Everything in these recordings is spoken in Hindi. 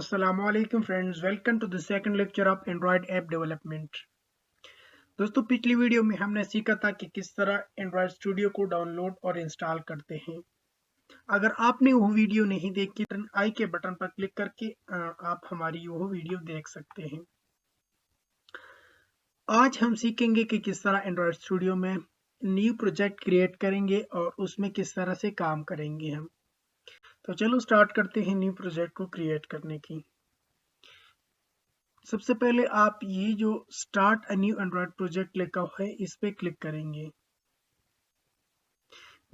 Assalamualaikum friends, welcome to the second lecture of Android app development। दोस्तों पिछली वीडियो में हमने सीखा था कि किस तरह Android Studio को डाउनलोड और इंस्टॉल करते हैं। अगर आपने वो वीडियो नहीं देखी तो आई के बटन पर क्लिक करके आप हमारी वो वीडियो देख सकते हैं। आज हम सीखेंगे कि किस तरह Android Studio में न्यू प्रोजेक्ट क्रिएट करेंगे और उसमें किस तरह से काम करेंगे हम। तो चलो स्टार्ट करते हैं न्यू प्रोजेक्ट को क्रिएट करने की। सबसे पहले आप ये जो start a new Android project लिखा हुआ है इस पे क्लिक करेंगे।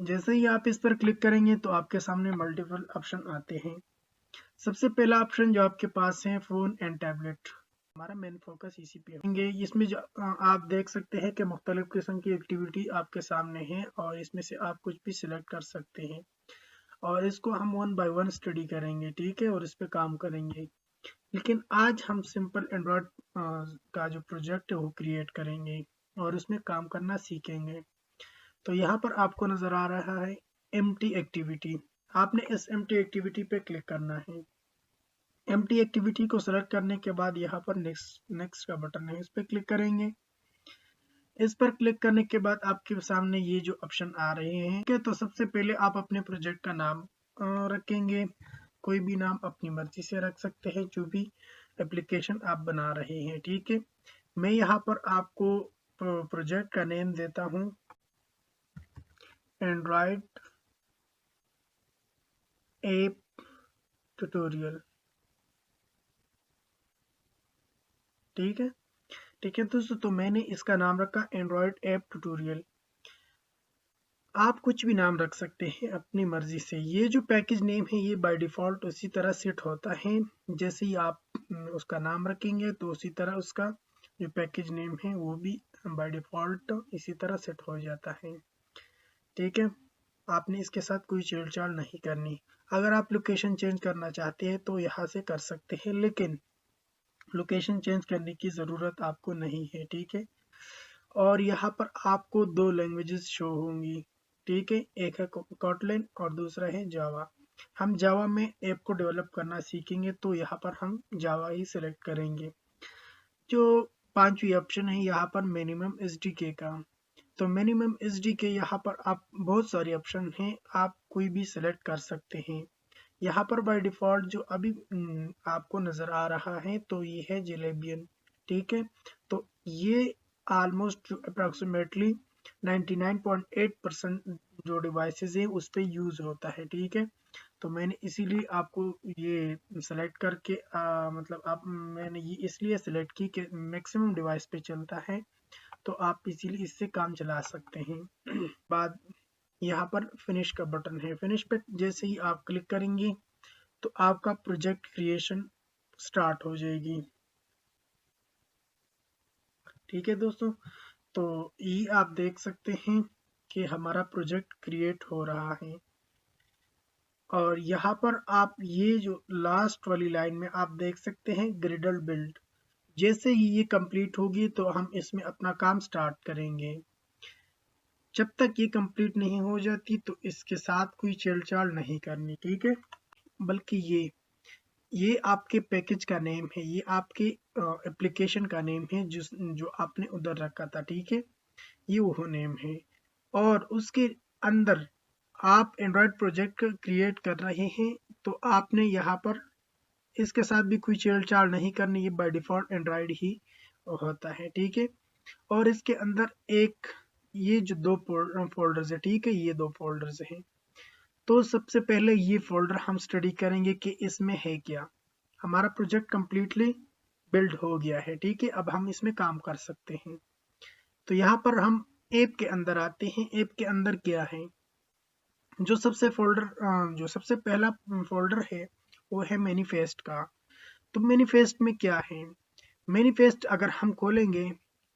जैसे ही आप इस पर क्लिक करेंगे तो आपके सामने मल्टीपल ऑप्शन आते हैं। सबसे पहला ऑप्शन जो आपके पास है फोन एंड टैबलेट, हमारा मेन फोकस इसी पे होंगे। इसमें जो आप देख सकते हैं कि मुख्तलिफ किस्म की एक्टिविटी आपके सामने है और इसमें से आप कुछ भी सिलेक्ट कर सकते हैं और इसको हम 1 बाय 1 स्टडी करेंगे, ठीक है, और इस पे काम करेंगे। लेकिन आज हम सिंपल एंड्रॉयड का जो प्रोजेक्ट है वो क्रिएट करेंगे और उसमें काम करना सीखेंगे। तो यहाँ पर आपको नज़र आ रहा है एम्प्टी एक्टिविटी। आपने इस एम्प्टी एक्टिविटी पे क्लिक करना है। एम्प्टी एक्टिविटी को सेलेक्ट करने के बाद यहाँ पर नेक्स्ट का बटन है, इस पर क्लिक करेंगे। इस पर क्लिक करने के बाद आपके सामने ये जो ऑप्शन आ रहे हैं, तो सबसे पहले आप अपने प्रोजेक्ट का नाम रखेंगे। कोई भी नाम अपनी मर्जी से रख सकते हैं, जो भी एप्लीकेशन आप बना रहे हैं, ठीक है। मैं यहाँ पर आपको प्रोजेक्ट का नेम देता हूँ एंड्रॉयड ऐप ट्यूटोरियल, ठीक है दोस्तों। तो मैंने इसका नाम रखा एंड्रॉयड ऐप ट्यूटोरियल। आप कुछ भी नाम रख सकते हैं अपनी मर्जी से। ये जो पैकेज नेम है ये बाय डिफॉल्ट उसी तरह सेट होता है, जैसे ही आप उसका नाम रखेंगे तो उसी तरह उसका जो पैकेज नेम है वो भी बाय डिफॉल्ट इसी तरह सेट हो जाता है, ठीक है। आपने इसके साथ कोई छेड़छाड़ नहीं करनी। अगर आप लोकेशन चेंज करना चाहते हैं तो यहाँ से कर सकते हैं, लेकिन लोकेशन चेंज करने की ज़रूरत आपको नहीं है, ठीक है। और यहाँ पर आपको 2 लैंग्वेजेस शो होंगी, ठीक है। एक है कोटलिन और दूसरा है जावा। हम जावा में ऐप को डेवलप करना सीखेंगे तो यहाँ पर हम जावा ही सिलेक्ट करेंगे। जो 5वीं ऑप्शन है यहाँ पर मिनिमम एसडीके का। तो मिनिमम एसडीके यहाँ पर आप बहुत सारे ऑप्शन हैं, आप कोई भी सिलेक्ट कर सकते हैं। यहाँ पर बाय डिफॉल्ट जो अभी आपको नज़र आ रहा है तो ये है जिलेबियन, ठीक है। तो ये ऑलमोस्ट अप्रॉक्सीमेटली 99.8% जो डिवाइसेस है उस पर यूज़ होता है, ठीक है। तो मैंने इसीलिए आपको ये सेलेक्ट करके मतलब आप मैंने ये इसलिए सेलेक्ट की कि मैक्सिमम डिवाइस पे चलता है, तो आप इसीलिए इससे काम चला सकते हैं। बाद यहाँ पर फिनिश का बटन है, फिनिश पे जैसे ही आप क्लिक करेंगे तो आपका प्रोजेक्ट क्रिएशन स्टार्ट हो जाएगी, ठीक है दोस्तों। तो ये आप देख सकते हैं कि हमारा प्रोजेक्ट क्रिएट हो रहा है और यहाँ पर आप ये जो लास्ट वाली लाइन में आप देख सकते हैं ग्रिडल बिल्ड। जैसे ही ये कंप्लीट होगी तो हम इसमें अपना काम स्टार्ट करेंगे। जब तक ये कंप्लीट नहीं हो जाती तो इसके साथ कोई छेड़छाड़ नहीं करनी, ठीक है। बल्कि ये आपके पैकेज का नेम है, ये आपके एप्लीकेशन का नेम है जो आपने उधर रखा था, ठीक है। ये वो नेम है और उसके अंदर आप एंड्रॉयड प्रोजेक्ट क्रिएट कर रहे हैं तो आपने यहाँ पर इसके साथ भी कोई छेड़छाड़ नहीं करनी। ये बाय डिफॉल्ट एंड्रॉयड ही होता है, ठीक है। और इसके अंदर एक ये जो 2 फोल्डर्स है, ठीक है, ये 2 फोल्डर्स हैं। तो सबसे पहले ये फोल्डर हम स्टडी करेंगे कि इसमें है क्या। हमारा प्रोजेक्ट कंप्लीटली बिल्ड हो गया है, ठीक है। अब हम इसमें काम कर सकते हैं। तो यहाँ पर हम ऐप के अंदर आते हैं। ऐप के अंदर क्या है, जो सबसे पहला फोल्डर है वो है मैनिफेस्ट का। तो मैनिफेस्ट में क्या है, मैनिफेस्ट अगर हम खोलेंगे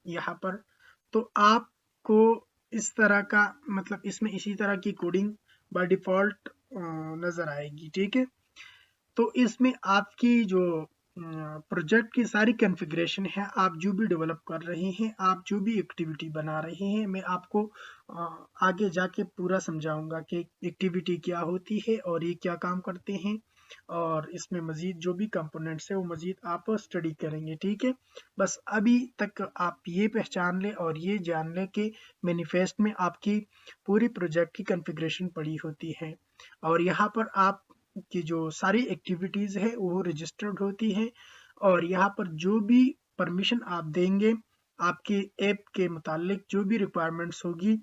यहाँ पर तो आपको इस तरह का मतलब इसमें इसी तरह की कोडिंग बाय डिफॉल्ट नज़र आएगी, ठीक है। तो इसमें आपकी जो प्रोजेक्ट की सारी कॉन्फ़िगरेशन है, आप जो भी डेवलप कर रहे हैं, आप जो भी एक्टिविटी बना रहे हैं, मैं आपको आगे जाके पूरा समझाऊंगा कि एक्टिविटी क्या होती है और ये क्या काम करते हैं। और इसमें मजीद जो भी कंपोनेंट्स है वो मजीद आप स्टडी करेंगे। ठीक है, बस अभी तक आप ये पहचान लें और ये जान लें कि मैनिफेस्ट में आपकी पूरी प्रोजेक्ट की कॉन्फ़िगरेशन पड़ी होती है और यहाँ पर आप की जो सारी एक्टिविटीज़ है वो रजिस्टर्ड होती है और यहाँ पर जो भी परमिशन आप देंगे आपके ऐप के मुतालिक जो भी रिक्वायरमेंट्स होगी,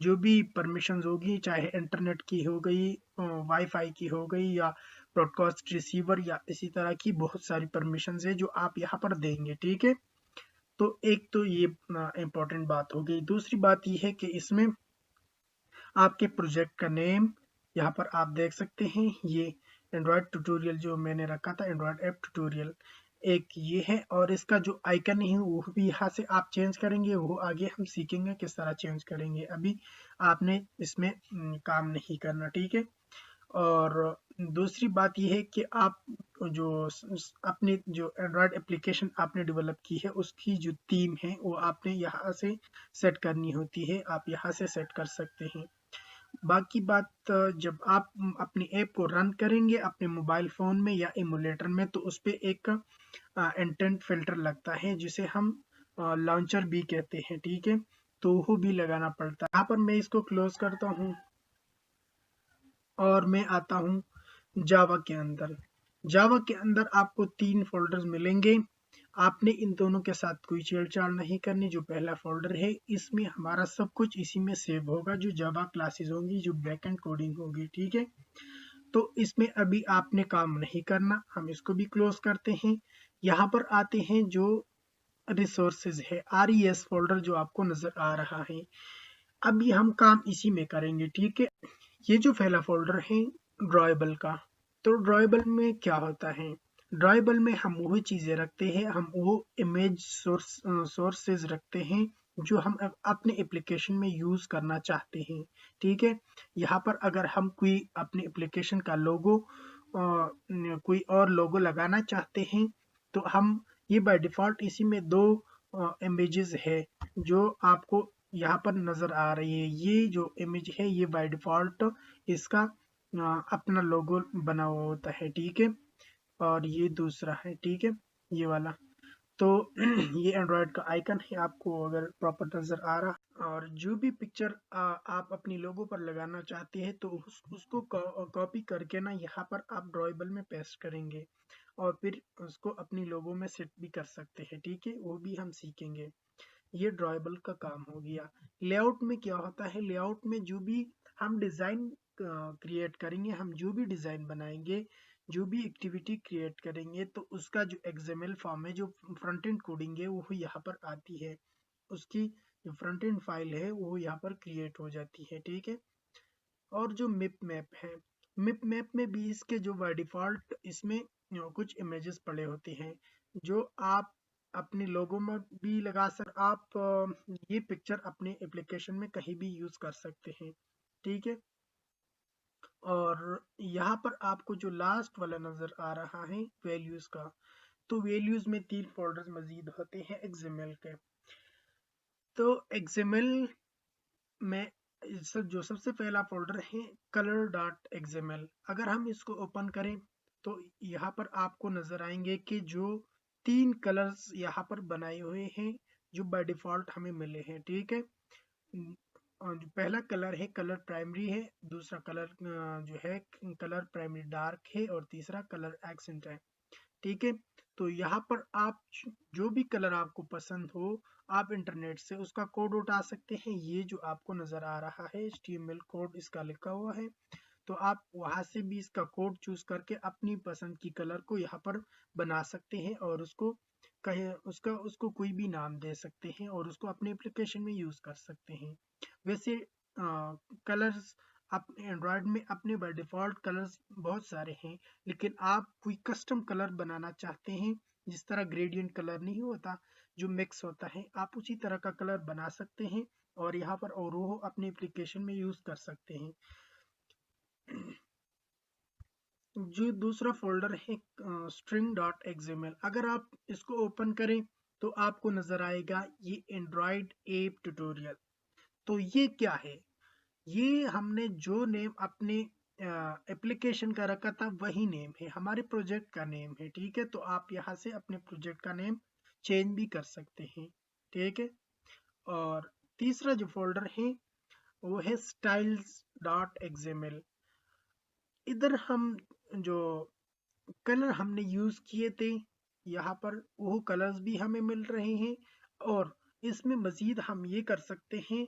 जो भी परमिशंस होगी, चाहे इंटरनेट की हो गई, वाईफाई की हो गई या ब्रॉडकास्ट रिसीवर या इसी तरह की बहुत सारी परमिशंस है जो आप यहाँ पर देंगे। ठीक है, तो एक तो ये इम्पोर्टेंट बात हो गई। दूसरी बात ये है कि इसमें आपके प्रोजेक्ट का नेम यहाँ पर आप देख सकते हैं, ये एंड्रॉयड ट्यूटोरियल जो मैंने रखा था, एंड्रॉयड ऐप ट्यूटोरियल एक ये है और इसका जो आइकन है वो भी यहाँ से आप चेंज करेंगे, वो आगे हम सीखेंगे किस तरह चेंज करेंगे, अभी आपने इसमें काम नहीं करना। ठीक है, और दूसरी बात यह है कि आप जो अपनी जो एंड्रॉयड एप्लीकेशन आपने डेवलप की है उसकी जो थीम है वो आपने यहाँ से सेट करनी होती है, आप यहाँ से सेट कर सकते हैं। बाकी बात जब आप अपनी ऐप को रन करेंगे अपने मोबाइल फ़ोन में या एमुलेटर में तो उस पर एक इंटेंट फिल्टर लगता है जिसे हम लॉन्चर भी कहते हैं। ठीक है, तो वो भी लगाना पड़ता है। यहाँ पर मैं इसको क्लोज करता हूँ और मैं आता हूँ जावा के अंदर। जावा के अंदर आपको 3 फ़ोल्डर्स मिलेंगे, आपने इन दोनों के साथ कोई छेड़छाड़ नहीं करनी। जो पहला फ़ोल्डर है इसमें हमारा सब कुछ इसी में सेव होगा, जो जावा क्लासेस होंगी, जो बैकएंड कोडिंग होगी। ठीक है, तो इसमें अभी आपने काम नहीं करना, हम इसको भी क्लोज करते हैं। यहाँ पर आते हैं जो रिसोर्सेज है, RES फ़ोल्डर जो आपको नज़र आ रहा है, अभी हम काम इसी में करेंगे। ठीक है, ये जो पहला फ़ोल्डर है ड्रॉएबल का, तो ड्रॉएबल में क्या होता है, ड्रॉएबल में हम वही चीज़ें रखते हैं, हम वो इमेज सोर्सेज रखते हैं जो हम अपने एप्लीकेशन में यूज़ करना चाहते हैं। ठीक है, यहाँ पर अगर हम कोई अपने एप्लीकेशन का लोगो कोई और लोगो लगाना चाहते हैं तो हम ये बाय डिफ़ॉल्ट इसी में 2 इमेजेस है जो आपको यहाँ पर नज़र आ रही है। ये जो इमेज है ये बाय डिफ़ॉल्ट इसका अपना लोगो बना हुआ होता है। ठीक है, और ये दूसरा है। ठीक है, ये वाला, तो ये एंड्रॉयड का आइकन है, आपको अगर प्रॉपर नज़र आ रहा। और जो भी पिक्चर आप अपनी लोगो पर लगाना चाहते हैं तो उसको कॉपी करके ना यहाँ पर आप ड्रॉएबल में पेस्ट करेंगे और फिर उसको अपनी लोगो में सेट भी कर सकते हैं। ठीक है, वो भी हम सीखेंगे। ये ड्रॉएबल का काम हो गया। लेआउट में क्या होता है, लेआउट में जो भी हम डिज़ाइन क्रिएट करेंगे, हम जो भी डिज़ाइन बनाएंगे, जो भी एक्टिविटी क्रिएट करेंगे तो उसका जो XML फॉर्म है, जो फ्रंट एंड कोडिंग है वो यहाँ पर आती है, उसकी जो फ्रंट एंड फाइल है वो यहाँ पर क्रिएट हो जाती है। ठीक है, और जो मिप मैप है, मिप मैप में भी इसके जो बाय डिफ़ॉल्ट इसमें कुछ इमेजेस पड़े होते हैं जो आप अपने लोगो में भी लगा आप ये पिक्चर अपने एप्लीकेशन में कहीं भी यूज़ कर सकते हैं। ठीक है, और यहाँ पर आपको जो लास्ट वाला नज़र आ रहा है वैल्यूज़ का, तो वैल्यूज़ में 3 फ़ोल्डर्स मज़ीद होते हैं XML के। तो XML में जो सबसे पहला फ़ोल्डर है color.xml, अगर हम इसको ओपन करें तो यहाँ पर आपको नज़र आएंगे कि जो 3 कलर्स यहाँ पर बनाए हुए हैं जो बाय डिफ़ॉल्ट हमें मिले हैं। ठीक है, और जो पहला कलर है कलर प्राइमरी है, दूसरा कलर जो है कलर प्राइमरी डार्क है और तीसरा कलर एक्सेंट है। ठीक है, तो यहाँ पर आप जो भी कलर आपको पसंद हो आप इंटरनेट से उसका कोड उठा सकते हैं। ये जो आपको नज़र आ रहा है HTML कोड इसका लिखा हुआ है, तो आप वहाँ से भी इसका कोड चूज करके अपनी पसंद की कलर को यहाँ पर बना सकते हैं और उसको कहे उसको कोई भी नाम दे सकते हैं और उसको अपने एप्लीकेशन में यूज़ कर सकते हैं। वैसे कलर्स अपने एंड्रॉयड में अपने बाय डिफ़ॉल्ट कलर्स बहुत सारे हैं, लेकिन आप कोई कस्टम कलर बनाना चाहते हैं, जिस तरह ग्रेडियंट कलर नहीं होता जो मिक्स होता है, आप उसी तरह का कलर बना सकते हैं और यहाँ पर और वो अपने एप्लीकेशन में यूज़ कर सकते हैं। जो दूसरा फोल्डर है string.xml, अगर आप इसको ओपन करें तो आपको नज़र आएगा ये एंड्रॉयड ऐप ट्यूटोरियल। तो ये क्या है, ये हमने जो नेम अपने एप्लीकेशन का रखा था वही नेम है, हमारे प्रोजेक्ट का नेम है। ठीक है, तो आप यहाँ से अपने प्रोजेक्ट का नेम चेंज भी कर सकते हैं। ठीक है, और तीसरा जो फोल्डर है वो है styles.xml। इधर हम जो कलर हमने यूज किए थे, यहाँ पर वो कलर्स भी हमें मिल रहे हैं। और इसमें मजीद हम ये कर सकते हैं,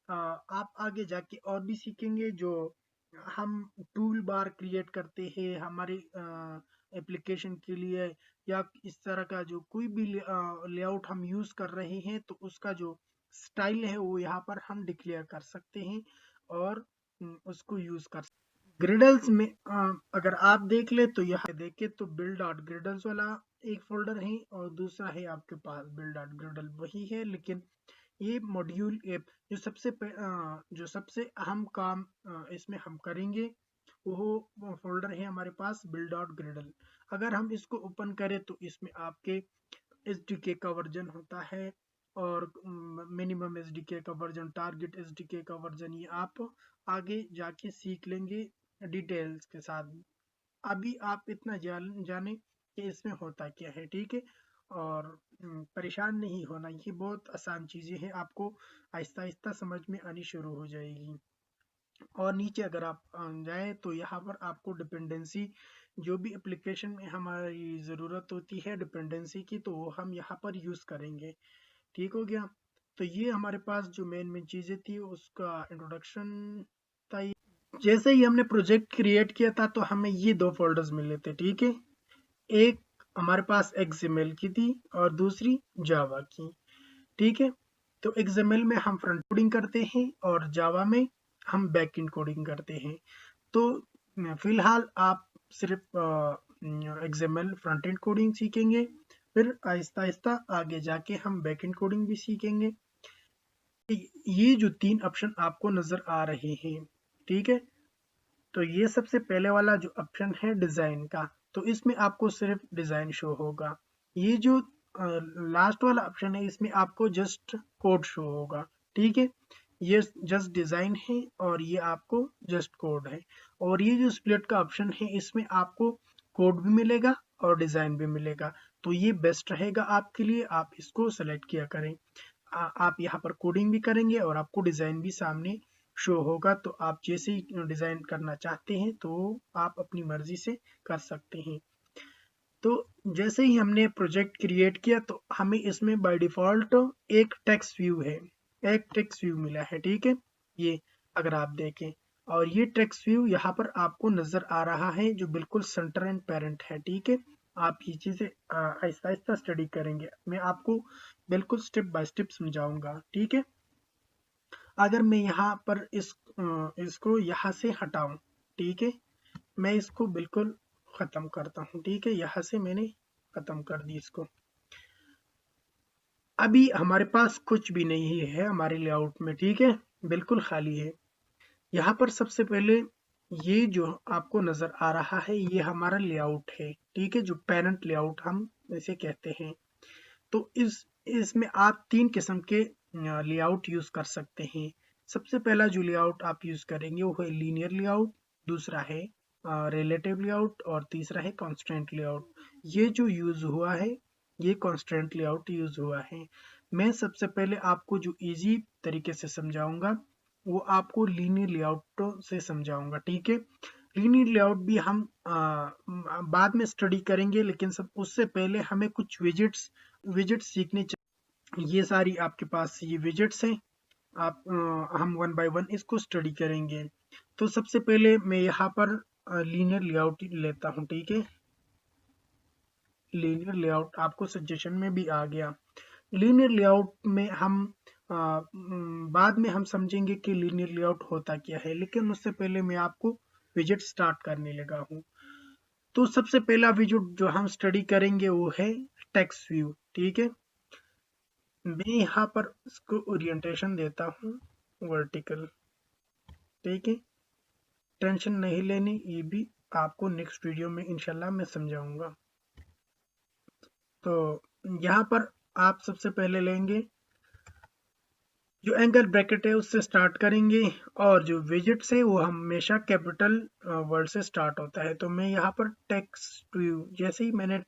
आप आगे जाके और भी सीखेंगे, जो हम टूल बार क्रिएट करते हैं हमारे एप्लीकेशन के लिए, या इस तरह का जो कोई भी लेआउट हम यूज कर रहे हैं तो उसका जो स्टाइल है वो यहाँ पर हम डिक्लेयर कर सकते हैं और उसको यूज कर सकते हैं। ग्रिडल्स में अगर आप देख ले तो यहाँ देखे तो बिल्ड डॉट ग्रिडल्स वाला एक फोल्डर है और दूसरा है आपके पास बिल्ड डॉट ग्रिडल, वही है। लेकिन ये मॉड्यूल ऐप जो सबसे अहम काम इसमें हम करेंगे वो फोल्डर है हमारे पास बिल्ड डॉट ग्रिडल। अगर हम इसको ओपन करें तो इसमें आपके SDK का वर्जन होता है और मिनिमम SDK का वर्जन, टारगेट SDK का वर्जन, ये आप आगे जाके सीख लेंगे डिटेल्स के साथ। अभी आप इतना जाने कि इसमें होता क्या है। ठीक है, और परेशान नहीं होना, ये बहुत आसान चीज़ें हैं, आपको आहिस्ता आहिस्ता समझ में आनी शुरू हो जाएगी। और नीचे अगर आप जाए तो यहाँ पर आपको डिपेंडेंसी, जो भी एप्लीकेशन में हमारी ज़रूरत होती है डिपेंडेंसी की, तो वो हम यहाँ पर यूज़ करेंगे। ठीक हो गया, तो ये हमारे पास जो मेन मेन चीज़ें थी उसका इंट्रोडक्शन था। जैसे ही हमने प्रोजेक्ट क्रिएट किया था तो हमें ये दो फोल्डर्स मिले थे। ठीक है, एक हमारे पास XML की थी और दूसरी जावा की। ठीक है, तो XML में हम फ्रंट कोडिंग करते हैं और जावा में हम बैक एंड कोडिंग करते हैं। तो फिलहाल आप सिर्फ XML फ्रंट एंड कोडिंग सीखेंगे, फिर आहिस्ता आहिस्ता आगे जाके हम बैक एंड कोडिंग भी सीखेंगे। ये जो 3 ऑप्शन आपको नजर आ रहे हैं, ठीक है, तो ये सबसे पहले वाला जो ऑप्शन है डिजाइन का, तो इसमें आपको सिर्फ डिजाइन शो होगा। ये जो लास्ट वाला ऑप्शन है इसमें आपको जस्ट कोड शो होगा। ठीक है, ये जस्ट डिजाइन है और ये आपको जस्ट कोड है। और ये जो स्प्लिट का ऑप्शन है इसमें आपको कोड भी मिलेगा और डिजाइन भी मिलेगा, तो ये बेस्ट रहेगा आपके लिए, आप इसको सेलेक्ट किया करें। आप यहाँ पर कोडिंग भी करेंगे और आपको डिजाइन भी सामने शो होगा, तो आप जैसे ही डिजाइन करना चाहते हैं तो आप अपनी मर्जी से कर सकते हैं। तो जैसे ही हमने प्रोजेक्ट क्रिएट किया तो हमें इसमें बाय डिफॉल्ट एक टेक्स्ट व्यू है, एक टेक्स्ट व्यू मिला है। ठीक है, ये अगर आप देखें, और ये टेक्स्ट व्यू यहाँ पर आपको नजर आ रहा है जो बिल्कुल सेंटर एंड पेरेंट है। ठीक है, आप ये चीजें आहिस्ता आहिस्ता स्टडी करेंगे, मैं आपको बिल्कुल स्टेप बाय स्टेप समझाऊंगा। ठीक है, अगर मैं यहाँ पर इसको यहाँ से हटाऊं, ठीक है, मैं इसको बिल्कुल खत्म करता हूँ। ठीक है, यहाँ से मैंने खत्म कर दी इसको। अभी हमारे पास कुछ भी नहीं है हमारे लेआउट में। ठीक है, बिल्कुल खाली है। यहाँ पर सबसे पहले ये जो आपको नजर आ रहा है ये हमारा लेआउट है। ठीक है, जो पेरेंट लेआउट हम इसे कहते हैं। तो इसमें आप 3 किस्म के लेआउट यूज कर सकते हैं। सबसे पहला जो लेआउट आप यूज करेंगे वो है लीनियर लेआउट, दूसरा है रिलेटिव लेआउट और तीसरा है कंस्ट्रेंट लेआउट। ये जो यूज हुआ है ये कंस्ट्रेंट लेआउट यूज हुआ है। मैं सबसे पहले आपको जो इजी तरीके से समझाऊंगा वो आपको लीनियर लेआउट से समझाऊंगा। ठीक है, लीनियर लेआउट भी हम बाद में स्टडी करेंगे, लेकिन सब उससे पहले हमें कुछ विजिट्स सीखने चाहिए। ये सारी आपके पास ये विजिट्स हैं, आप हम वन बाय वन इसको स्टडी करेंगे। तो सबसे पहले मैं यहाँ पर लीनियर लेआउट लेता हूँ। ठीक है, लीनियर लेआउट आपको सजेशन में भी आ गया। लीनियर लेआउट में हम बाद में हम समझेंगे कि लीनियर लेआउट होता क्या है, लेकिन उससे पहले मैं आपको विजिट स्टार्ट करने लगा हूँ। तो सबसे पहला विजिट जो हम स्टडी करेंगे वो है टेक्स्ट व्यू। ठीक है, मैं यहाँ पर इसको ओरिएंटेशन देता हूँ वर्टिकल। ठीक है, टेंशन नहीं लेनी, ये भी आपको नेक्स्ट वीडियो में इंशाल्लाह मैं समझाऊंगा। तो यहाँ पर आप सबसे पहले लेंगे जो एंगल ब्रैकेट है उससे स्टार्ट करेंगे और जो विजिट्स है वो हमेशा कैपिटल वर्ड से स्टार्ट होता है। तो मैं यहाँ पर टेक्स्ट व्यू जैसे ही मैंने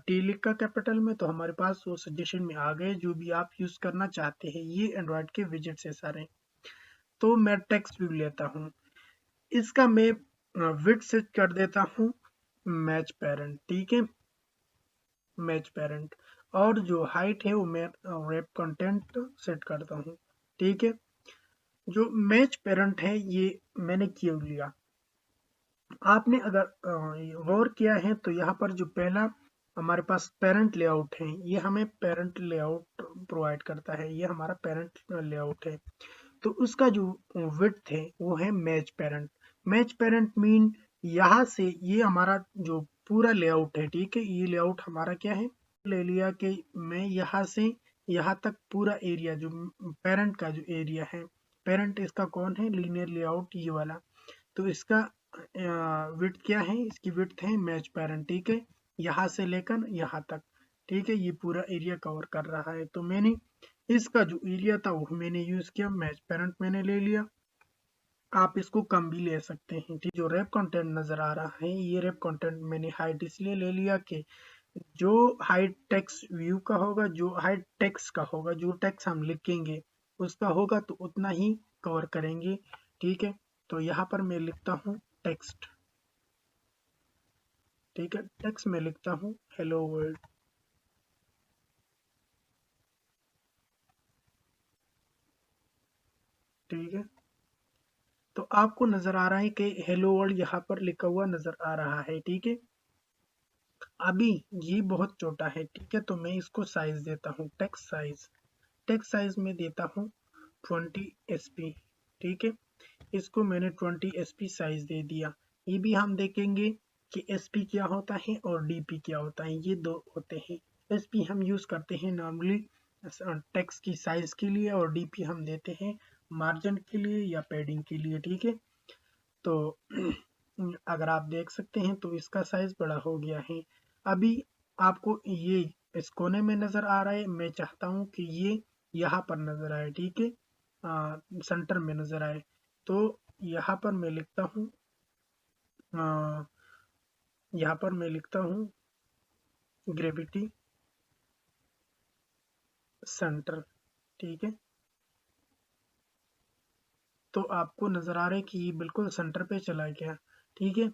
टी लिखा कैपिटल में तो हमारे पास वो सजेशन में आ गए जो भी आप यूज करना चाहते हैं। ये एंड्रॉयड के विजिट्स है सारे। तो मैं टेक्स्ट व्यू लेता हूँ, इसका मैं विड्थ सेट कर देता हूँ मैच पेरेंट, ठीक है, मैच पेरेंट। और जो हाइट है वो मैं रैप कंटेंट सेट करता हूँ, ठीक है। जो मैच पेरेंट है ये मैंने क्यों लिया, आपने अगर गौर किया है तो यहाँ पर जो पहला हमारे पास पेरेंट लेआउट है ये हमें पेरेंट लेआउट प्रोवाइड करता है, ये हमारा पेरेंट लेआउट है। तो उसका जो विड्थ है वो है match parent. Match parent mean यहाँ से ये हमारा जो पूरा लेआउट है, ठीक है, ये लेआउट हमारा क्या है, ले लिया कि मैं यहाँ से यहाँ तक पूरा एरिया जो पेरेंट का जो एरिया है, पेरेंट इसका कौन है, लीनियर लेआउट ये वाला। तो इसका विड्थ क्या है, इसकी विड्थ है मैच पेरेंट, ठीक है, यहाँ से लेकर यहाँ तक, ठीक है, ये पूरा एरिया कवर कर रहा है। तो मैंने इसका जो एरिया था वो मैंने यूज किया, मैच पेरेंट मैंने ले लिया। आप इसको कम भी ले सकते हैं, ठीक। जो रैप कंटेंट नजर आ रहा है ये रैप कंटेंट मैंने हाइट इसलिए ले लिया कि जो हाइट टेक्स्ट व्यू का होगा, जो हाइट टेक्स्ट का होगा, जो टेक्स्ट हम लिखेंगे उसका होगा तो उतना ही कवर करेंगे, ठीक है। तो यहाँ पर मैं लिखता हूँ टेक्स्ट, ठीक है, टेक्स्ट में लिखता हूँ हेलो वर्ल्ड, ठीक है। तो आपको नजर आ रहा है कि हेलो वर्ल्ड यहाँ पर लिखा हुआ नजर आ रहा है, ठीक है। अभी ये बहुत छोटा है, ठीक है, तो मैं इसको साइज देता हूँ, टेक्स्ट साइज, टेक्स्ट साइज में देता हूँ 20 SP, ठीक है। इसको मैंने 20 SP साइज दे दिया। ये भी हम देखेंगे कि SP क्या होता है और DP क्या होता है, ये दो होते हैं। SP हम यूज करते हैं नॉर्मली टेक्स्ट की साइज के लिए और DP हम देते हैं मार्जिन के लिए या पैडिंग के लिए, ठीक है। तो अगर आप देख सकते हैं तो इसका साइज बड़ा हो गया है। अभी आपको ये इस कोने में नजर आ रहा है, मैं चाहता हूँ कि ये यहाँ पर नजर आए, ठीक है, सेंटर में नजर आए। तो यहाँ पर मैं लिखता हूँ यहाँ पर मैं लिखता हूँ ग्रेविटी सेंटर, ठीक है। तो आपको नजर आ रहा है कि ये बिल्कुल सेंटर पे चला गया, ठीक है।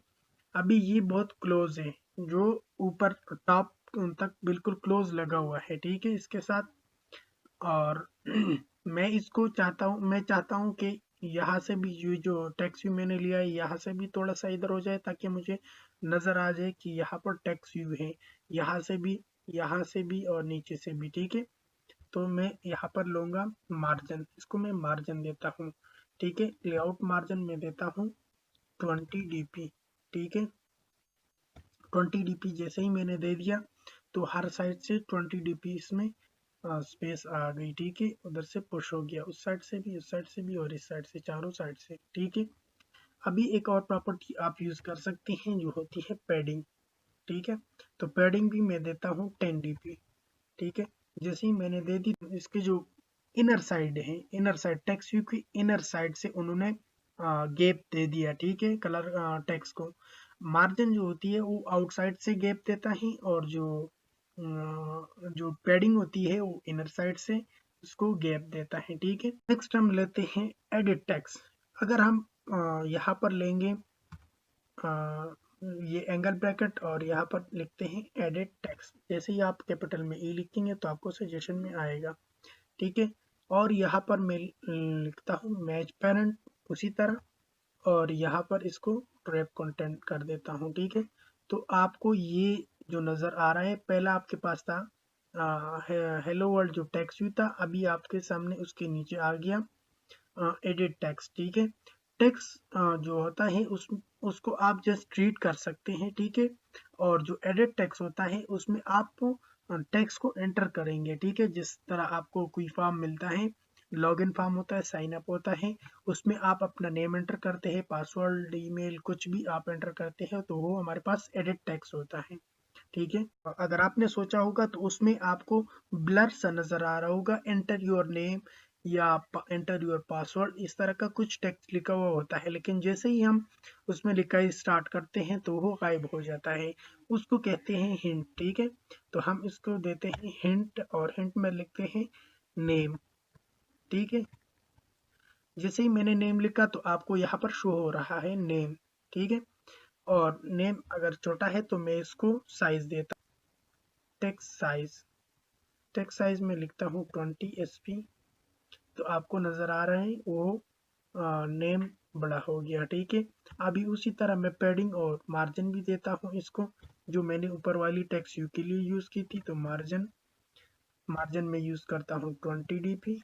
अभी ये बहुत क्लोज है, जो ऊपर टॉप तक बिल्कुल क्लोज लगा हुआ है, ठीक है, इसके साथ। और मैं इसको चाहता हूँ, मैं चाहता हूँ कि यहाँ से भी ये जो टेक्स्ट व्यू मैंने लिया है यहाँ से भी थोड़ा सा इधर हो जाए ताकि मुझे नजर आ जाए कि यहाँ पर टेक्स्ट व्यू है, यहाँ से भी, यहाँ से भी और नीचे से भी, ठीक है। तो मैं यहाँ पर लूंगा मार्जिन, इसको मैं मार्जिन देता हूँ, ठीक है, लेआउट मार्जिन में देता हूँ 20 dp, ठीक है। 20 dp जैसे ही मैंने दे दिया तो हर साइड से 20 dp इसमें स्पेस आ गई, ठीक है, उधर से पुश हो गया, उस साइड से भी, उस साइड से भी और इस साइड से, चारों साइड से, ठीक है। अभी एक और प्रॉपर्टी आप यूज कर सकते हैं जो होती है पैडिंग, ठीक है। तो पैडिंग भी मैं देता हूँ 10 dp, ठीक है। जैसे ही मैंने दे दी इसके जो इनर साइड है, इनर साइड टेक्स्ट व्यू की इनर साइड से उन्होंने गैप दे दिया, ठीक है, कलर टेक्स्ट को। मार्जिन जो होती है वो आउटसाइड से गैप देता है और जो पैडिंग होती है वो इनर साइड से उसको गैप देता है, ठीक है। नेक्स्ट हम लेते हैं एडिट टेक्स्ट। अगर हम यहाँ पर लेंगे ये एंगल ब्रैकेट और यहाँ पर लिखते हैं एडिट टेक्स्ट, जैसे ही आप कैपिटल में ई लिखेंगे तो आपको सजेशन में आएगा, ठीक है। और यहाँ पर मैं लिखता हूँ मैच पेरेंट उसी तरह और यहाँ पर इसको रैप कंटेंट कर देता हूँ, ठीक है। तो आपको ये जो नज़र आ रहा है, पहला आपके पास था हेलो वर्ल्ड जो टेक्स्ट व्यू था, अभी आपके सामने उसके नीचे आ गया एडिट टेक्स्ट, ठीक है। टेक्स्ट जो होता है उसको आप जस्ट ट्रीट कर सकते हैं, ठीक है। और जो एडिट टेक्स्ट होता है उसमें आप टेक्स्ट को एंटर करेंगे, ठीक है। जिस तरह आपको कोई फॉर्म मिलता है, लॉगिन फॉर्म होता है, साइन अप होता है, उसमें आप अपना नेम एंटर करते हैं, पासवर्ड, ईमेल, कुछ भी आप एंटर करते हैं तो वो हमारे पास एडिट टेक्स्ट होता है, ठीक है। अगर आपने सोचा होगा तो उसमें आपको ब्लर सा नजर आ रहा होगा, एंटर योर नेम या एंटर योर पासवर्ड, इस तरह का कुछ टेक्स्ट लिखा हुआ होता है, लेकिन जैसे ही हम उसमें लिखा स्टार्ट करते हैं तो वो गायब हो जाता है। उसको कहते हैं हिंट। ठीक है, तो हम इसको देते हैं हिंट और हिंट में लिखते हैं नेम। ठीक है, जैसे ही मैंने नेम लिखा तो आपको यहाँ पर शो हो रहा है नेम। ठीक है, और नेम अगर छोटा है तो मैं इसको साइज देता हूँ, टेक्स्ट साइज। टेक्स्ट साइज में लिखता हूँ 20 SP। तो आपको नजर आ रहा है वो नेम बड़ा हो गया। ठीक है, अभी उसी तरह मैं पैडिंग और मार्जिन भी देता हूँ इसको, जो मैंने ऊपर वाली टेक्स्ट व्यू के लिए यूज की थी। तो मार्जिन में यूज करता हूँ 20 DP,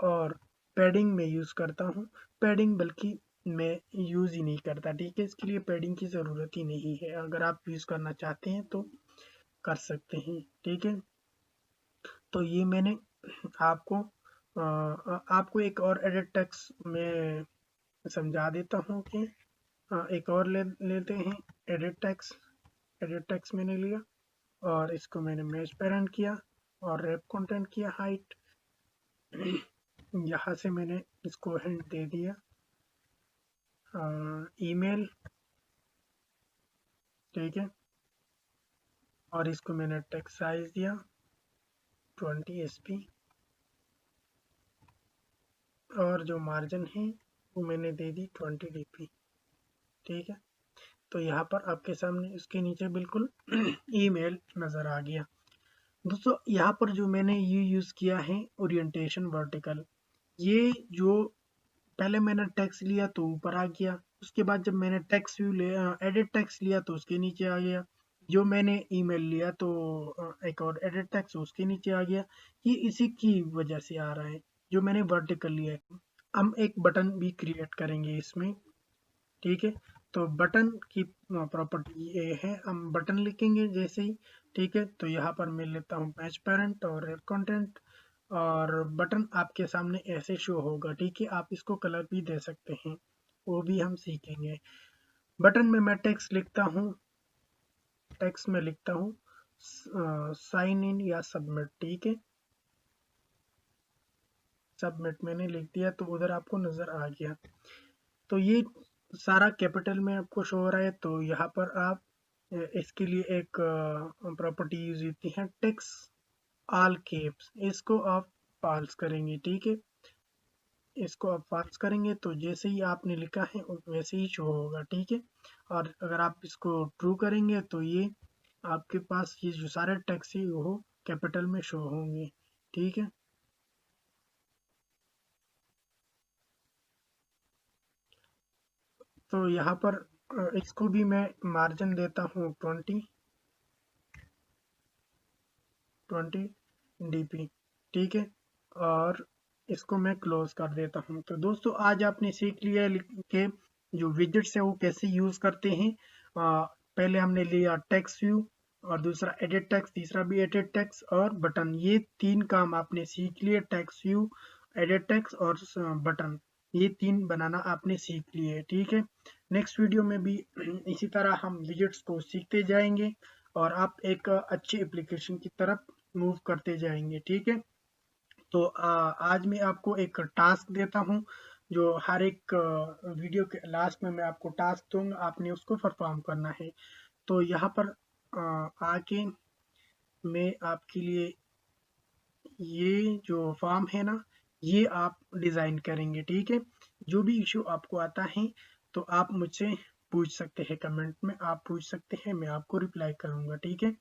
और पैडिंग में यूज करता हूँ, पैडिंग बल्कि मैं यूज ही नहीं करता। ठीक है, इसके लिए पैडिंग की जरूरत ही नहीं है, अगर आप यूज करना चाहते हैं तो कर सकते हैं। ठीक है, तो ये मैंने आपको आपको एक और एडिट टेक्स्ट में समझा देता हूँ कि एक और लेते हैं एडिट टेक्स्ट। एडिट टेक्स्ट मैंने लिया और इसको मैंने मैच पेरेंट किया और रैप कंटेंट किया हाइट। यहाँ से मैंने इसको हिंट दे दिया ईमेल। ठीक है, और इसको मैंने टेक्स्ट साइज दिया 20 SP, और जो मार्जिन है वो मैंने दे दी 20 DP। ठीक है, तो यहाँ पर आपके सामने इसके नीचे बिल्कुल ईमेल नज़र आ गया। दोस्तों यहाँ पर जो मैंने ये यूज़ किया है ओरिएंटेशन वर्टिकल, ये जो पहले मैंने टेक्स्ट लिया तो ऊपर आ गया, उसके बाद जब मैंने टेक्स्ट व्यू ले एडिट टेक्स्ट लिया तो उसके नीचे आ गया, जो मैंने ईमेल लिया तो एक और एडिट टेक्स्ट उसके नीचे आ गया। ये इसी की वजह से आ रहा है, जो मैंने वर्टिकल लिया है। हम एक बटन भी क्रिएट करेंगे इसमें। ठीक है, तो बटन की प्रॉपर्टी ये है, हम बटन लिखेंगे जैसे ही। ठीक है, तो यहाँ पर मैं लेता हूँ मैच पेरेंट और रैप कंटेंट, और बटन आपके सामने ऐसे शो होगा। ठीक है, आप इसको कलर भी दे सकते हैं, वो भी हम सीखेंगे। बटन में मैं टेक्स्ट लिखता हूँ, टेक्स्ट में लिखता हूँ साइन इन या सबमिट। ठीक है, सबमिट मैंने लिख दिया तो उधर आपको नजर आ गया। तो ये सारा कैपिटल में आपको शो हो रहा है। तो यहाँ पर आप इसके लिए एक प्रॉपर्टी यूज होती है टेक्स्ट ऑल कैप्स, इसको आप पाल्स करेंगे। ठीक है, इसको आप पाल्स करेंगे तो जैसे ही आपने लिखा है वैसे ही शो होगा। ठीक है, और अगर आप इसको ट्रू करेंगे तो ये आपके पास ये जो सारे टेक्स्ट है वो कैपिटल में शो होंगे। ठीक है, तो यहाँ पर इसको भी मैं मार्जिन देता हूँ 20 DP। ठीक है, और इसको मैं क्लोज कर देता हूँ। तो दोस्तों आज आपने सीख लिया कि जो विजेट्स है वो कैसे यूज करते हैं। पहले हमने लिया टेक्स्ट व्यू, और दूसरा एडिट टेक्स्ट, तीसरा भी एडिट टेक्स्ट और बटन। ये तीन काम आपने सीख लिए, टेक्स्ट व्यू, एडिट टेक्स्ट और बटन, ये तीन बनाना आपने सीख लिए। ठीक है, नेक्स्ट वीडियो में भी इसी तरह हम विजेट्स को सीखते जाएंगे और आप एक अच्छी एप्लीकेशन की तरफ मूव करते जाएंगे। ठीक है, तो आज मैं आपको एक टास्क देता हूं, जो हर एक वीडियो के लास्ट में मैं आपको टास्क दूंगा, आपने उसको परफॉर्म करना है। तो यहाँ पर आके मैं आपके लिए ये जो फॉर्म है ना, ये आप डिज़ाइन करेंगे। ठीक है, जो भी इशू आपको आता है तो आप मुझसे पूछ सकते हैं, कमेंट में आप पूछ सकते हैं, मैं आपको रिप्लाई करूंगा। ठीक है,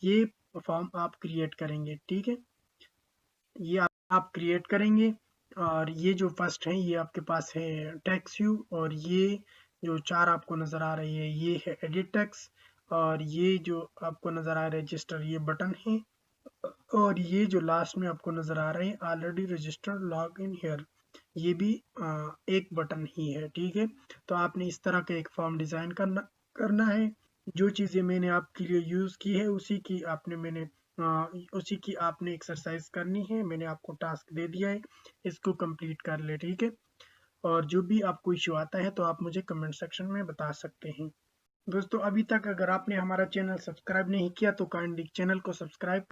ये फॉर्म आप क्रिएट करेंगे। ठीक है, ये आप क्रिएट करेंगे, और ये जो फर्स्ट है ये आपके पास है टेक्स्ट व्यू, और ये जो चार आपको नज़र आ रही है ये है एडिट टेक्स्ट, और ये जो आपको नज़र आ रहा है रजिस्टर ये बटन है, और ये जो लास्ट में आपको नज़र आ रहे हैं already registered log in here, ये भी एक बटन ही है। ठीक है, तो आपने इस तरह का एक फॉर्म डिज़ाइन करना है। जो चीज़ें मैंने आपके लिए यूज़ की है उसी की आपने एक्सरसाइज करनी है। मैंने आपको टास्क दे दिया है, इसको कंप्लीट कर ले। ठीक है, और जो भी आपको इश्यू आता है तो आप मुझे कमेंट सेक्शन में बता सकते हैं। दोस्तों अभी तक अगर आपने हमारा चैनल सब्सक्राइब नहीं किया तो काइंडली चैनल को सब्सक्राइब